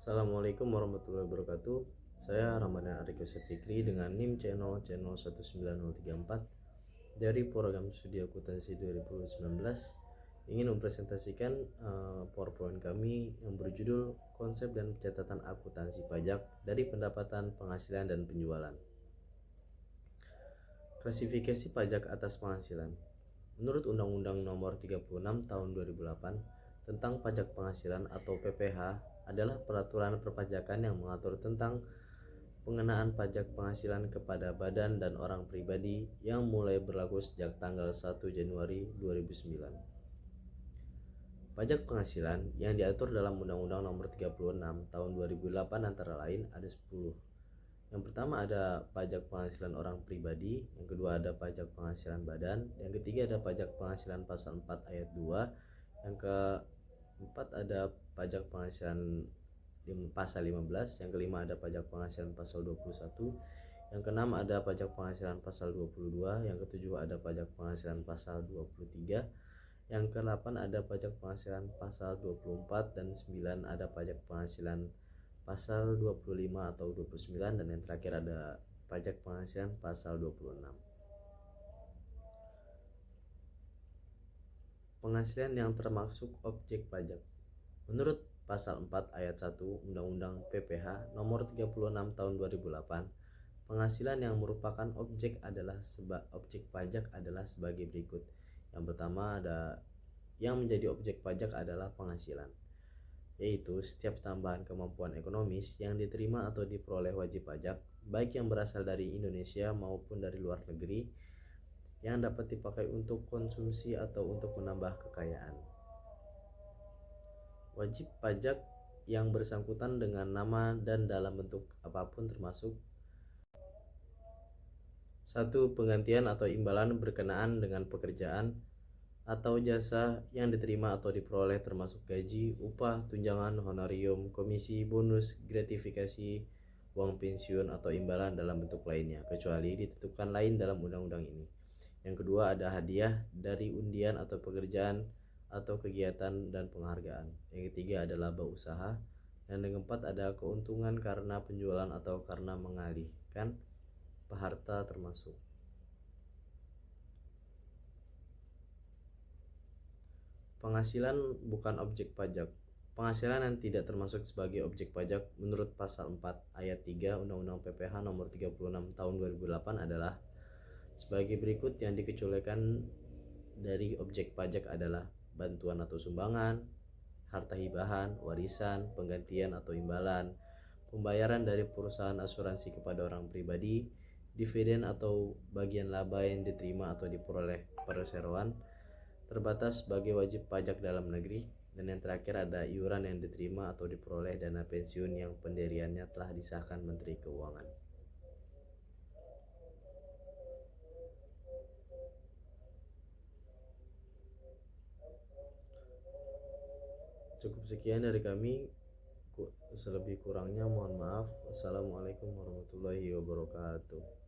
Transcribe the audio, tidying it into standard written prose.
Assalamualaikum warahmatullahi wabarakatuh. Saya Ramadan Arik Yusuf Fikri dengan NIM channel 19034 dari program studi akuntansi 2019 ingin mempresentasikan PowerPoint kami yang berjudul konsep dan pencatatan akuntansi pajak dari pendapatan, penghasilan, dan penjualan. Klasifikasi pajak atas penghasilan. Menurut Undang-Undang Nomor 36 Tahun 2008 tentang pajak penghasilan atau PPh adalah peraturan perpajakan yang mengatur tentang pengenaan pajak penghasilan kepada badan dan orang pribadi yang mulai berlaku sejak tanggal 1 Januari 2009. Pajak penghasilan yang diatur dalam Undang-Undang Nomor 36 Tahun 2008 antara lain ada 10. Yang pertama ada pajak penghasilan orang pribadi, yang kedua ada pajak penghasilan badan, yang ketiga ada pajak penghasilan pasal 4 ayat 2, yang keempat ada pajak penghasilan pasal 15, yang kelima ada pajak penghasilan pasal 21, yang keenam ada pajak penghasilan pasal 22, yang ketujuh ada pajak penghasilan pasal 23, yang ke-8 ada pajak penghasilan pasal 24, dan 9 ada pajak penghasilan pasal 25 atau 29, dan yang terakhir ada pajak penghasilan pasal 26. Penghasilan yang termasuk objek pajak. Menurut pasal 4 ayat 1 Undang-Undang PPh Nomor 36 Tahun 2008, penghasilan yang merupakan objek pajak adalah sebagai berikut. Yang pertama ada yang menjadi objek pajak adalah penghasilan, yaitu setiap tambahan kemampuan ekonomis yang diterima atau diperoleh wajib pajak, baik yang berasal dari Indonesia maupun dari luar negeri, yang dapat dipakai untuk konsumsi atau untuk menambah kekayaan. Wajib pajak yang bersangkutan dengan nama dan dalam bentuk apapun termasuk: 1. Penggantian atau imbalan berkenaan dengan pekerjaan atau jasa yang diterima atau diperoleh termasuk gaji, upah, tunjangan, honorium, komisi, bonus, gratifikasi, uang pensiun atau imbalan dalam bentuk lainnya, kecuali ditentukan lain dalam undang-undang ini. Yang kedua ada hadiah dari undian atau pekerjaan atau kegiatan dan penghargaan. Yang ketiga ada laba usaha. Dan yang keempat ada keuntungan karena penjualan atau karena mengalihkan harta termasuk. Penghasilan bukan objek pajak. Penghasilan yang tidak termasuk sebagai objek pajak menurut pasal 4 ayat 3 Undang-Undang PPh Nomor 36 Tahun 2008 adalah sebagai berikut. Yang dikecualikan dari objek pajak adalah bantuan atau sumbangan, harta hibahan, warisan, penggantian atau imbalan, pembayaran dari perusahaan asuransi kepada orang pribadi, dividen atau bagian laba yang diterima atau diperoleh perseroan terbatas sebagai wajib pajak dalam negeri, dan yang terakhir ada iuran yang diterima atau diperoleh dana pensiun yang pendiriannya telah disahkan Menteri Keuangan. Cukup sekian dari kami, selebih kurangnya mohon maaf. Wassalamualaikum warahmatullahi wabarakatuh.